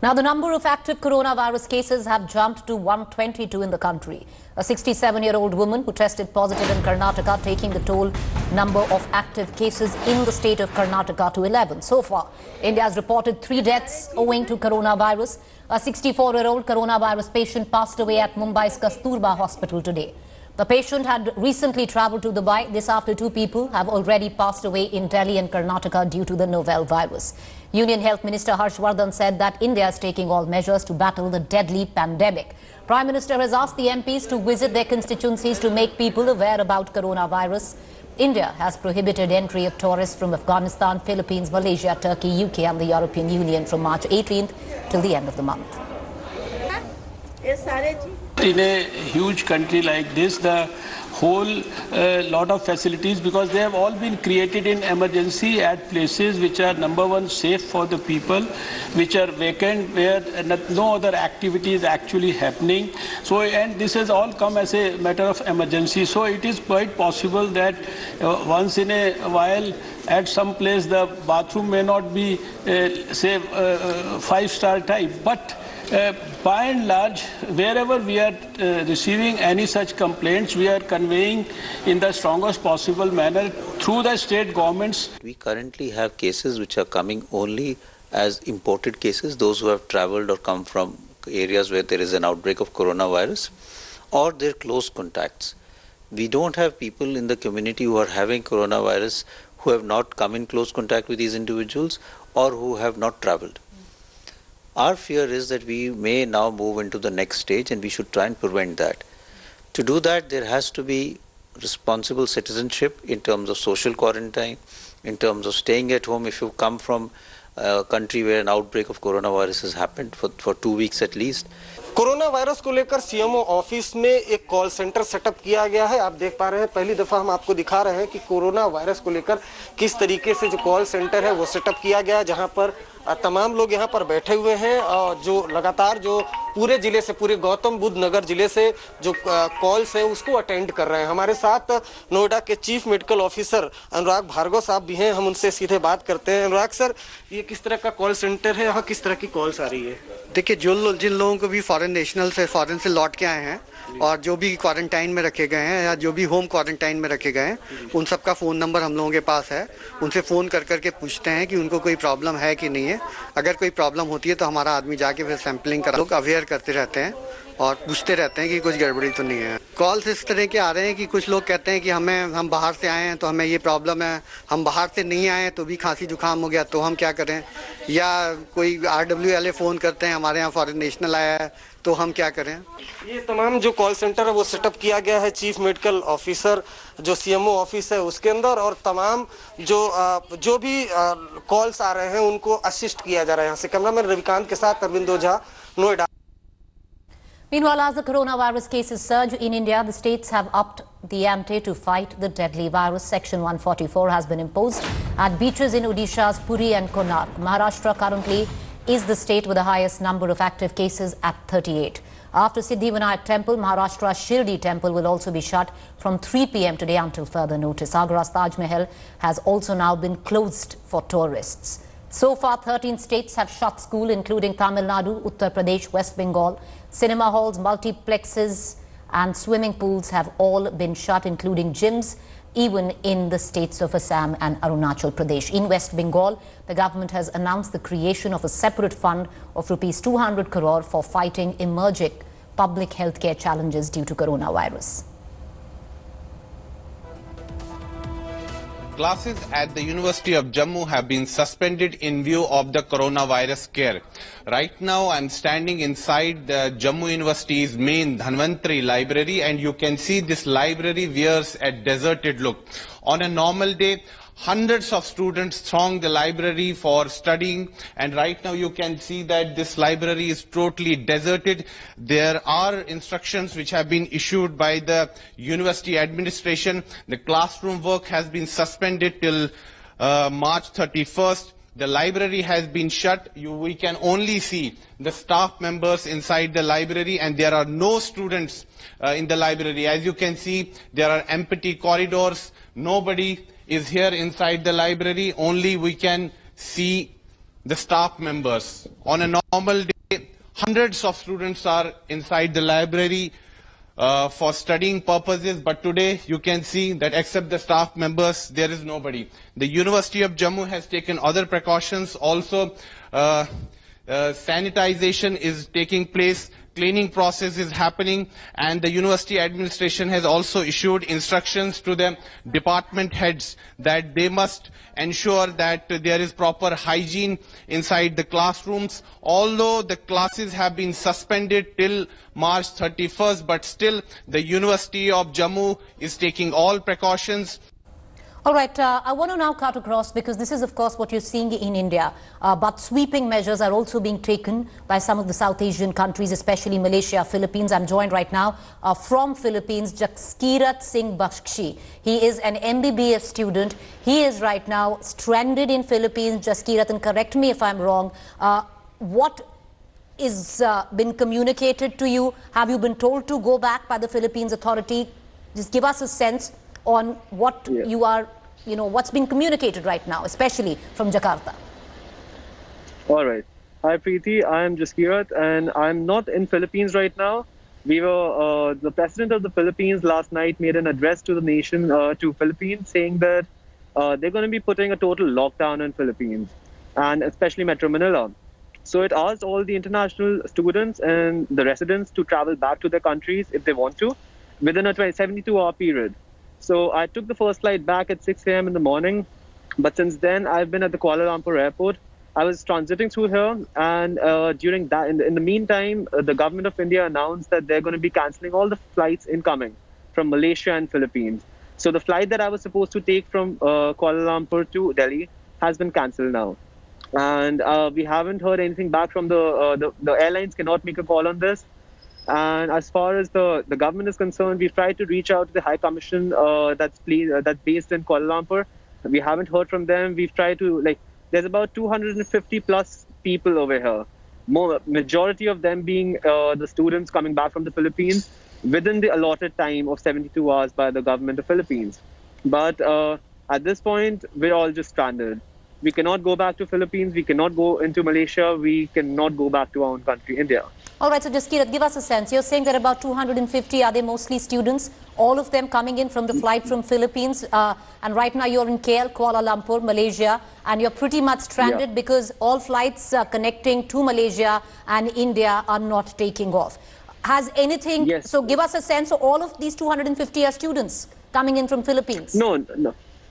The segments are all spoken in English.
Now, the number of active coronavirus cases have jumped to 122 in the country. A 67-year-old woman who tested positive in Karnataka, taking the total number of active cases in the state of Karnataka to 11. So far, India has reported 3 deaths owing to coronavirus. A 64-year-old coronavirus patient passed away at Mumbai's Kasturba hospital today. The patient had recently travelled to Dubai. This after 2 people have already passed away in Delhi and Karnataka due to the novel virus. Union Health Minister Harshvardhan said that India is taking all measures to battle the deadly pandemic. Prime Minister has asked the MPs to visit their constituencies to make people aware about coronavirus. India has prohibited entry of tourists from Afghanistan, Philippines, Malaysia, Turkey, UK and the European Union from March 18th till the end of the month. In a huge country like this, the whole lot of facilities, because they have all been created in emergency at places which are number one safe for the people, which are vacant, where no other activity is actually happening. So, and this has all come as a matter of emergency. So it is quite possible that once in a while at some place the bathroom may not be say 5-star type, but by and large, wherever we are receiving any such complaints, we are conveying in the strongest possible manner through the state governments. We currently have cases which are coming only as imported cases, those who have travelled or come from areas where there is an outbreak of coronavirus, or their close contacts. We don't have people in the community who are having coronavirus who have not come in close contact with these individuals or who have not travelled. Our fear is that we may now move into the next stage, and we should try and prevent that. To do that, there has to be responsible citizenship in terms of social quarantine, in terms of staying at home if you come from a country where an outbreak of coronavirus has happened for 2 weeks at least. Corona virus को लेकर CMO office में एक call centre setup किया गया है। आप देख पा रहे हैं, पहली दफा हम आपको दिखा रहे हैं कि कोरोना वायरस को लेकर किस तरीके से जो कॉल सेंटर है वो सेटअप किया गया है, जहां पर तमाम लोग यहां पर बैठे हुए हैं और जो लगातार जो पूरे जिले से, पूरे गौतम बुद्ध नगर जिले से जो कॉल्स है उसको अटेंड कर रहे हैं। हमारे साथ नोएडा के चीफ मेडिकल ऑफिसर अनुराग भार्गव साहब भी हैं, हम उनसे सीधे बात करते हैं। अनुराग सर, ये किस तरह का कॉल सेंटर है, यहाँ किस तरह की कॉल्स आ रही है? देखिए, जिन लोगों को भी फॉरेन से लौट के आए हैं और जो भी क्वारंटाइन में रखे गए हैं या जो भी होम क्वारंटाइन में रखे गए हैं, उन सबका फ़ोन नंबर हम लोगों के पास है। उनसे फ़ोन कर करके पूछते हैं कि उनको कोई प्रॉब्लम है कि नहीं है। अगर कोई प्रॉब्लम होती है तो हमारा आदमी जाके फिर सैंपलिंग करा, लोग अवेयर करते रहते हैं और पूछते रहते हैं कि कुछ गड़बड़ी तो नहीं है। कॉल्स इस तरह के आ रहे हैं कि कुछ लोग कहते हैं कि हम बाहर से आए हैं तो हमें ये प्रॉब्लम है, हम बाहर से नहीं आए तो भी खांसी जुकाम हो गया तो हम क्या करें, या कोई RWLA फ़ोन करते हैं हमारे यहाँ फॉरेन नेशनल आया है तो हम क्या करें। ये तमाम जो कॉल सेंटर है वो सेटअप किया गया है चीफ मेडिकल ऑफिसर जो सीएमओ ऑफिस है उसके अंदर, और तमाम जो भी कॉल्स आ रहे हैं उनको असिस्ट किया जा रहा है। यहाँ से कैमरामैन रविकांत के साथ अरविंद ओझा, Noida. Meanwhile, as the coronavirus cases surge in India, the states have upped the ante to fight the deadly virus. Section 144 has been imposed at beaches in Odisha's Puri and Konark. Maharashtra currently is the state with the highest number of active cases at 38. After Siddhivinayak Temple, Maharashtra's Shirdi Temple will also be shut from 3 p.m. today until further notice. Agra's Taj Mahal has also now been closed for tourists. So far, 13 states have shut school, including Tamil Nadu, Uttar Pradesh, West Bengal. Cinema halls, multiplexes and swimming pools have all been shut, including gyms, even in the states of Assam and Arunachal Pradesh. In West Bengal, the government has announced the creation of a separate fund of rupees 200 crore for fighting emerging public healthcare challenges due to coronavirus. Classes at the University of Jammu have been suspended in view of the coronavirus scare. Right now I'm standing inside the Jammu University's main Dhanvantari library, and you can see this library wears a deserted look. On a normal day, hundreds of students throng the library for studying, and right now you can see that this library is totally deserted. There are instructions which have been issued by the university administration. The classroom work has been suspended till March 31st. The library has been shut. We can only see the staff members inside the library, and there are no students in the library. As you can see, there are empty corridors. Nobody is here inside the library. Only we can see the staff members. On a normal day, hundreds of students are inside the library for studying purposes, but today you can see that except the staff members, there is nobody. The University of Jammu has taken other precautions also. Sanitization is taking place, cleaning process is happening, and the university administration has also issued instructions to the department heads that they must ensure that there is proper hygiene inside the classrooms. Although the classes have been suspended till March 31st, but still the University of Jammu is taking all precautions. All right, I want to now cut across because this is, of course, what you're seeing in India. But sweeping measures are also being taken by some of the South Asian countries, especially Malaysia, Philippines. I'm joined right now from Philippines, Jaskirat Singh Bakshi. He is an MBBS student. He is right now stranded in Philippines. Jaskirat, and correct me if I'm wrong, what is been communicated to you? Have you been told to go back by the Philippines Authority? Just give us a sense on what you are, what's being communicated right now, especially from Jakarta. All right. Hi, Preeti. I am Jaskirat, and I'm not in Philippines right now. We were, the president of the Philippines last night made an address to the nation, to Philippines, saying that they're going to be putting a total lockdown in Philippines, and especially Metro Manila. So it asked all the international students and the residents to travel back to their countries if they want to, within a 72-hour period. So I took the first flight back at 6 a.m. in the morning, but since then I've been at the Kuala Lumpur airport. I was transiting through here, and during that, in the meantime, the government of India announced that they're going to be cancelling all the flights incoming from Malaysia and Philippines. So the flight that I was supposed to take from Kuala Lumpur to Delhi has been cancelled now, and we haven't heard anything back from the airlines. Cannot make a call on this. And as far as the government is concerned, we've tried to reach out to the High Commission that's based in Kuala Lumpur. We haven't heard from them. We've tried to, there's about 250 plus people over here. Majority of them being the students coming back from the Philippines within the allotted time of 72 hours by the government of Philippines. But at this point, we're all just stranded. We cannot go back to Philippines. We cannot go into Malaysia. We cannot go back to our own country, India. All right, so Jaskirat, give us a sense. You're saying that about 250, are they mostly students? All of them coming in from the flight from Philippines. And right now you're in KL, Kuala Lumpur, Malaysia. And you're pretty much stranded because all flights connecting to Malaysia and India are not taking off. Has anything... Yes. So give us a sense. So all of these 250 are students coming in from Philippines? No.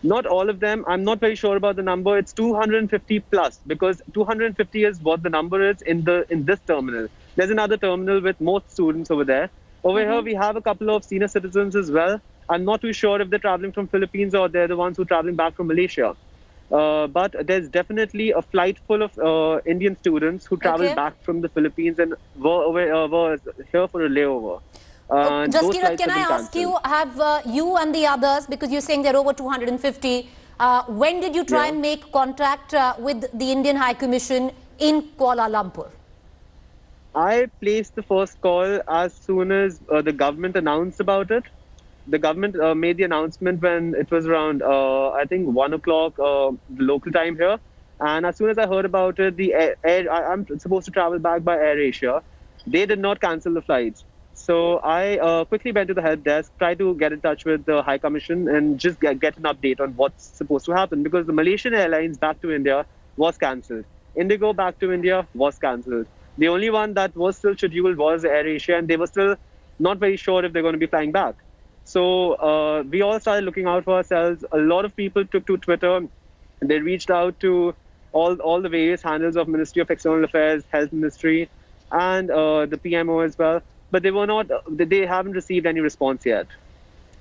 Not all of them. I'm not very sure about the number. It's 250 plus, because 250 is what the number is in this terminal. There's another terminal with most students over there. Over here, we have a couple of senior citizens as well. I'm not too sure if they're traveling from Philippines or they're the ones who are traveling back from Malaysia. But there's definitely a flight full of Indian students who traveled back from the Philippines and were here for a layover. Jaskirat, can I ask you, have you and the others, because you're saying there are over 250, when did you try and make contact with the Indian High Commission in Kuala Lumpur? I placed the first call as soon as the government announced about it. The government made the announcement when it was around, I think, 1 o'clock local time here. And as soon as I heard about it, I'm supposed to travel back by AirAsia. They did not cancel the flights. So I quickly went to the help desk, tried to get in touch with the High Commission and just get an update on what's supposed to happen, because the Malaysian Airlines back to India was cancelled. Indigo back to India was cancelled. The only one that was still scheduled was AirAsia, and they were still not very sure if they're going to be flying back. So we all started looking out for ourselves. A lot of people took to Twitter. They reached out to all the various handles of Ministry of External Affairs, Health Ministry, and the PMO as well. But they haven't received any response yet.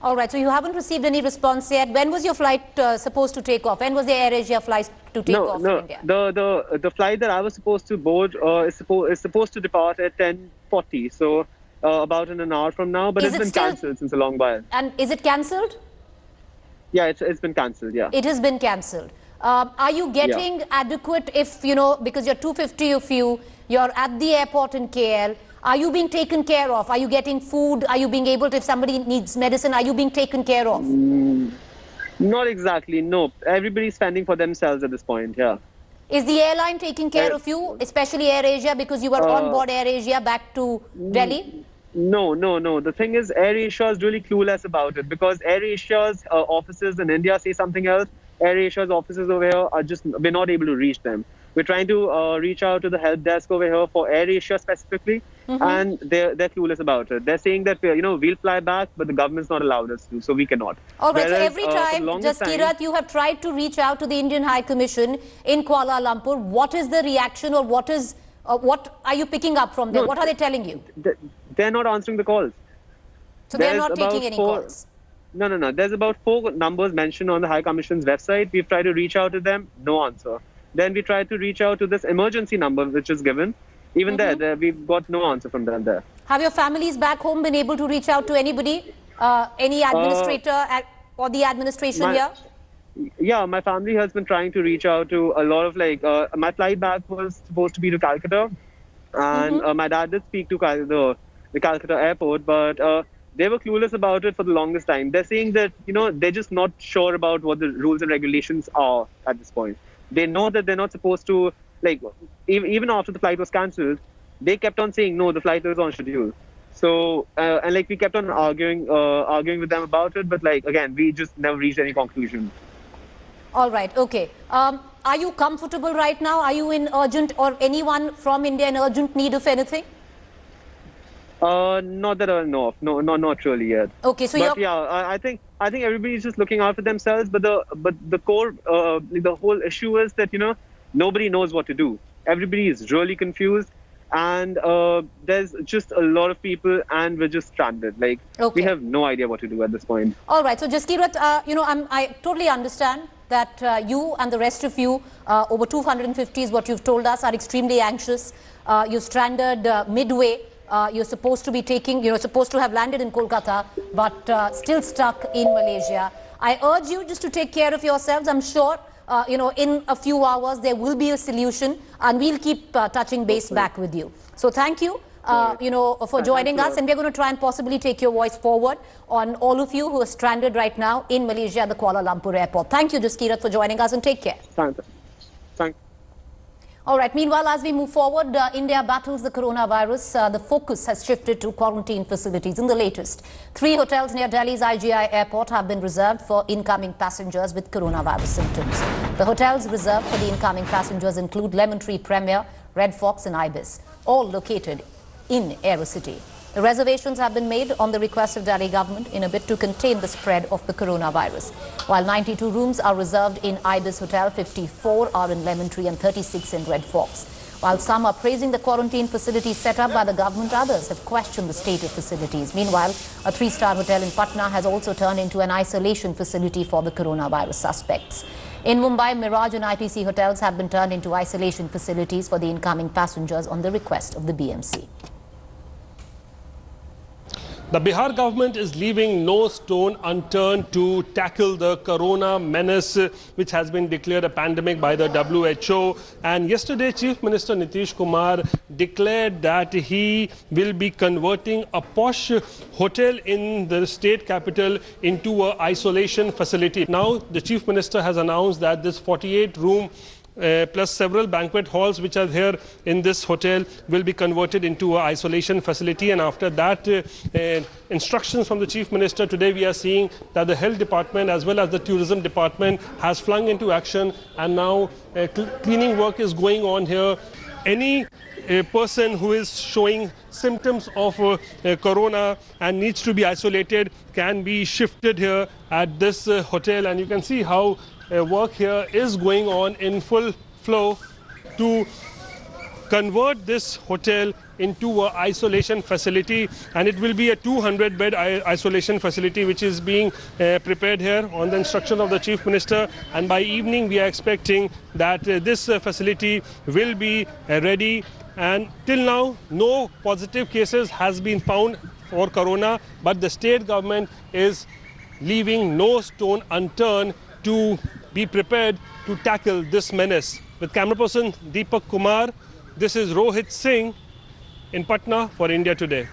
All right, so you haven't received any response yet. When was your flight supposed to take off? When was the AirAsia flight to take off in India? The flight that I was supposed to board is supposed to depart at 10:40, so about in an hour from now. But it's been cancelled since a long while. And is it cancelled? Yeah, it's been cancelled. Yeah, it has been cancelled. Are you getting adequate? If because you're 250 of you, you're at the airport in KL. Are you being taken care of? Are you getting food? Are you being able to, if somebody needs medicine, are you being taken care of? Not exactly, no. Everybody's fending for themselves at this point, yeah. Is the airline taking care of you, especially Air Asia, because you were on board Air Asia back to Delhi? No. The thing is, Air Asia is really clueless about it because Air Asia's offices in India say something else. Air Asia's offices over here we're not able to reach them. We're trying to reach out to the help desk over here for Air Asia specifically, and they're clueless about it. They're saying that we'll fly back, but the government's not allowed us to, so we cannot. All right. Whereas, so every time, Jaskirat, you have tried to reach out to the Indian High Commission in Kuala Lumpur. What is the reaction, or what are you picking up from them? No, what are they telling you? They're not answering the calls. So they're not taking any calls. No. There's about 4 numbers mentioned on the High Commission's website. We've tried to reach out to them, no answer. Then we tried to reach out to this emergency number which is given. Even there, we've got no answer from them there. Have your families back home been able to reach out to anybody, any administrator or the administration here? Yeah, my family has been trying to reach out to a lot of my flight back was supposed to be to Calcutta, and my dad did speak to the Calcutta airport, but they were clueless about it for the longest time. They're saying that they're just not sure about what the rules and regulations are at this point. They know that they're not supposed to, even after the flight was cancelled, they kept on saying, no, the flight is on schedule. So, and we kept on arguing with them about it, but again, we just never reached any conclusion. All right, okay. Are you comfortable right now? Are you in urgent, or anyone from India in urgent need of anything? Not that I know of. No, not really yet. Okay, so but I think everybody's just looking out for themselves. But the core, the whole issue is that nobody knows what to do. Everybody is really confused, and there's just a lot of people, and we're just stranded. We have no idea what to do at this point. All right. So Jaskirat, I totally understand that you and the rest of you, over 250 is what you've told us, are extremely anxious. You're stranded midway. You're supposed to be supposed to have landed in Kolkata, but still stuck in Malaysia. I urge you just to take care of yourselves. I'm sure, in a few hours there will be a solution, and we'll keep touching base back with you. So thank you, for joining us, and we're going to try and possibly take your voice forward on all of you who are stranded right now in Malaysia at the Kuala Lumpur airport. Thank you, Jaskirat, for joining us, and take care. Thanks. All right. Meanwhile, as we move forward, India battles the coronavirus. The focus has shifted to quarantine facilities. In the latest, 3 hotels near Delhi's IGI airport have been reserved for incoming passengers with coronavirus symptoms. The hotels reserved for the incoming passengers include Lemon Tree Premier, Red Fox and Ibis, all located in Aerocity. The reservations have been made on the request of Delhi government in a bid to contain the spread of the coronavirus. While 92 rooms are reserved in Ibis Hotel, 54 are in Lemon Tree and 36 in Red Fox. While some are praising the quarantine facilities set up by the government, others have questioned the state of facilities. Meanwhile, a 3-star hotel in Patna has also turned into an isolation facility for the coronavirus suspects. In Mumbai, Mirage and ITC hotels have been turned into isolation facilities for the incoming passengers on the request of the BMC. The Bihar government is leaving no stone unturned to tackle the corona menace, which has been declared a pandemic by the WHO. And yesterday, Chief Minister Nitish Kumar declared that he will be converting a posh hotel in the state capital into an isolation facility. Now, the Chief Minister has announced that this 48-room plus several banquet halls which are here in this hotel will be converted into an isolation facility. And after that instructions from the Chief Minister, today we are seeing that the Health Department as well as the Tourism Department has flung into action, and now cleaning work is going on here. Any person who is showing symptoms of corona and needs to be isolated can be shifted here at this hotel, and you can see how work here is going on in full flow to convert this hotel into an isolation facility, and it will be a 200-bed isolation facility which is being prepared here on the instruction of the Chief Minister. And by evening we are expecting that this facility will be ready. And till now no positive cases has been found for corona, but the state government is leaving no stone unturned to be prepared to tackle this menace. With camera person Deepak Kumar, this is Rohit Singh in Patna for India Today.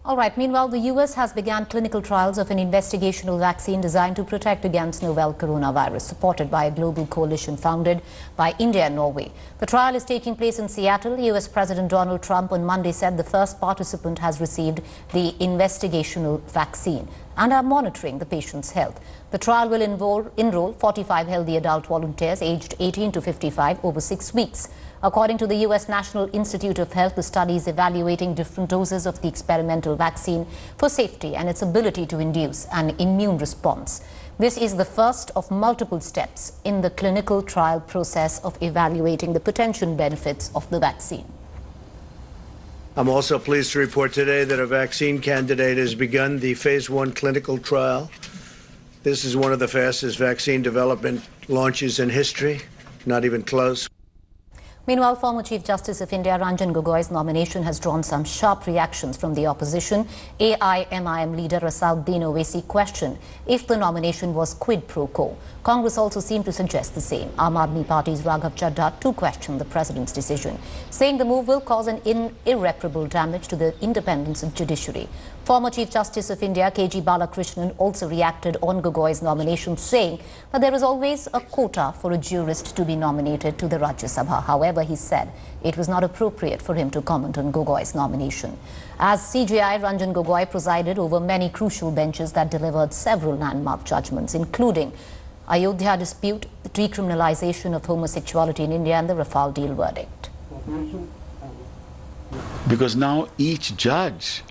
All right. Meanwhile, the U.S. has begun clinical trials of an investigational vaccine designed to protect against novel coronavirus, supported by a global coalition founded by India and Norway. The trial is taking place in Seattle. U.S. President Donald Trump on Monday said the first participant has received the investigational vaccine and are monitoring the patient's health. The trial will enroll 45 healthy adult volunteers aged 18 to 55 over 6 weeks. According to the U.S. National Institute of Health, the study is evaluating different doses of the experimental vaccine for safety and its ability to induce an immune response. This is the first of multiple steps in the clinical trial process of evaluating the potential benefits of the vaccine. I'm also pleased to report today that a vaccine candidate has begun the phase 1 clinical trial. This is one of the fastest vaccine development launches in history, not even close. Meanwhile, former Chief Justice of India Ranjan Gogoi's nomination has drawn some sharp reactions from the opposition. AIMIM leader Asauddin Owaisi questioned if the nomination was quid pro quo. Congress also seemed to suggest the same. Aam Aadmi Party's Raghav Chadha too questioned the president's decision, saying the move will cause an irreparable damage to the independence of judiciary. Former Chief Justice of India KG Balakrishnan also reacted on Gogoi's nomination, saying that there is always a quota for a jurist to be nominated to the Rajya Sabha. However, he said it was not appropriate for him to comment on Gogoi's nomination. As CJI, Ranjan Gogoi presided over many crucial benches that delivered several landmark judgments, including Ayodhya dispute, the decriminalization of homosexuality in India and the Rafale deal verdict. Because now each judge,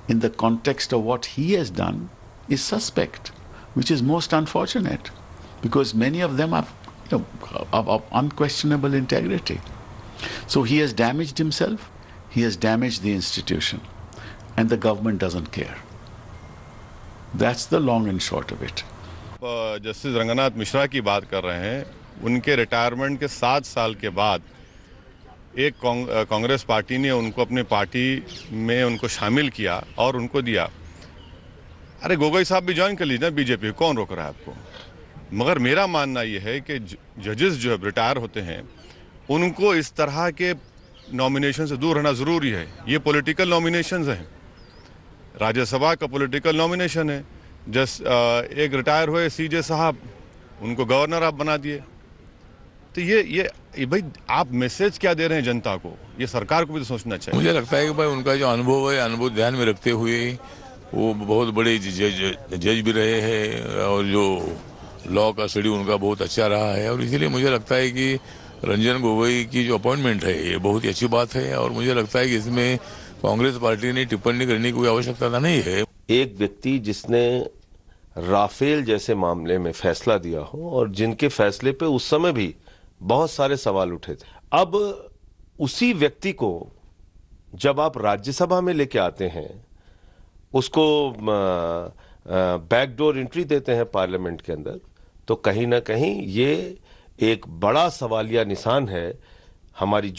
in the context of what he has done, is suspect, which is most unfortunate, because many of them are of unquestionable integrity. So he has damaged himself, he has damaged the institution, and the government doesn't care. That's the long and short of it. Justice Ranganath Mishra की बात कर रहे हैं, उनके retirement के 7 साल के बाद एक कांग्रेस पार्टी ने उनको अपने पार्टी में उनको शामिल किया और उनको दिया। अरे गोगोई साहब भी ज्वाइन कर लीजिए ना बीजेपी, कौन रोक रहा है आपको? मगर मेरा मानना ये है कि जजेस जो है रिटायर होते हैं, उनको इस तरह के नॉमिनेशन से दूर रहना ज़रूरी है। ये पॉलिटिकल नॉमिनेशंस हैं, राज्यसभा का पॉलिटिकल नॉमिनेशन है। एक रिटायर हुए सीजे साहब, उनको गवर्नर आप बना दिए। तो ये भाई आप मैसेज क्या दे रहे हैं जनता को? ये सरकार को भी तो सोचना चाहिए। मुझे लगता है कि भाई उनका जो अनुभव है, अनुभव ध्यान में रखते हुए वो बहुत बड़े जज भी रहे हैं और जो लॉ का स्टडी उनका बहुत अच्छा रहा है, और इसीलिए मुझे लगता है कि रंजन गोगोई की जो अपॉइंटमेंट है ये बहुत ही अच्छी बात है, और मुझे लगता है कि इसमें कांग्रेस पार्टी ने टिप्पणी करने की कोई आवश्यकता नहीं है। एक व्यक्ति जिसने राफेल जैसे मामले में फैसला दिया हो और जिनके फैसले पे उस समय भी बहुत सारे सवाल उठे थे, अब उसी व्यक्ति को जब आप राज्यसभा में लेके आते हैं, उसको बैकडोर एंट्री देते हैं पार्लियामेंट के अंदर, तो कहीं ना कहीं ये एक बड़ा सवालिया निशान है हमारी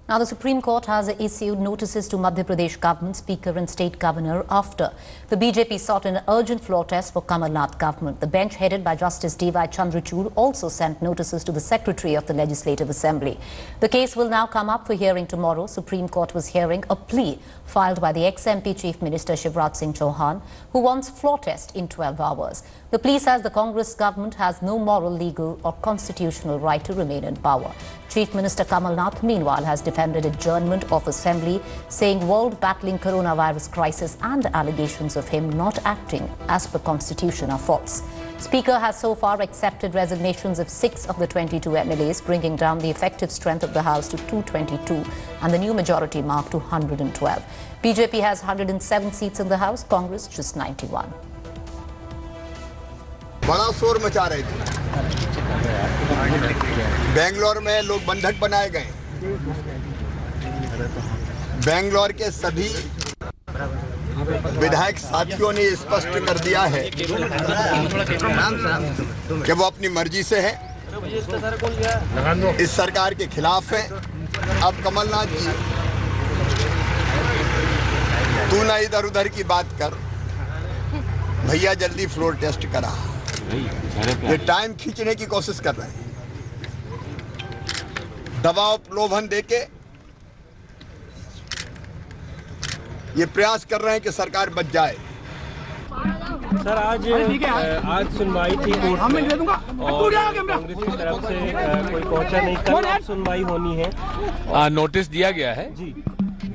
Now, the Supreme Court has issued notices to Madhya Pradesh government, speaker and state governor after the BJP sought an urgent floor test for Kamal Nath government. The bench headed by Justice D.Y. Chandrachud also sent notices to the Secretary of the Legislative Assembly. The case will now come up for hearing tomorrow. Supreme Court was hearing a plea filed by the ex-MP Chief Minister Shivraj Singh Chauhan, who wants floor test in 12 hours. The plea says the Congress government has no moral, legal or constitutional right to remain in power. Chief Minister Kamal Nath, meanwhile, has defended adjournment of assembly, saying world battling coronavirus crisis and allegations of him not acting as per constitution are false. Speaker has so far accepted resignations of 6 of the 22 MLAs, bringing down the effective strength of the House to 222 and the new majority mark to 112. BJP has 107 seats in the House, Congress just 91. बड़ा शोर मचा रहे थे। बेंगलोर में लोग बंधक बनाए गए। बेंगलोर के सभी विधायक साथियों ने स्पष्ट कर दिया है कि वो अपनी मर्जी से है, इस सरकार के खिलाफ है। अब कमलनाथ जी, तू ना इधर उधर की बात कर, भैया जल्दी फ्लोर टेस्ट करा। ये टाइम खींचने की कोशिश कर रहे हैं। दबाव प्रलोभन देके ये प्रयास कर रहे हैं कि सरकार बच जाए। सर आज सुनवाई थी कोर्ट में और कांग्रेस की तरफ से कोई पहुंचा नहीं, कल सुनवाई होनी है। नोटिस दिया गया है जी,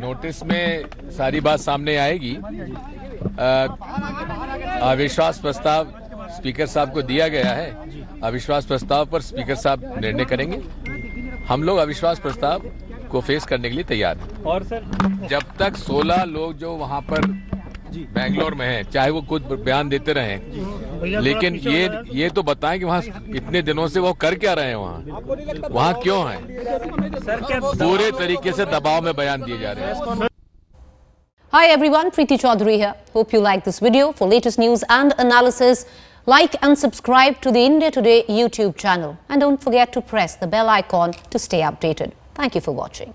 नोटिस में सारी बात सामने आएगी। अविश्वास प्रस्ताव स्पीकर साहब को दिया गया है, अविश्वास प्रस्ताव पर स्पीकर साहब निर्णय करेंगे। हम लोग अविश्वास प्रस्ताव को फेस करने के लिए तैयार हैं। और सर जब तक 16 लोग जो वहां पर बेंगलोर में हैं, चाहे वो कुछ बयान देते रहे, लेकिन ये तो बताएं कि वहाँ इतने दिनों से वो कर क्या रहे हैं, वहाँ क्यों हैं। पूरे तरीके से दबाव में बयान दिए जा रहे हैं। Hi everyone, Preeti Chaudhary here. Hope you like this video. For latest news and analysis, like and subscribe to the India Today YouTube channel. And don't forget to press the bell icon to stay updated. Thank you for watching.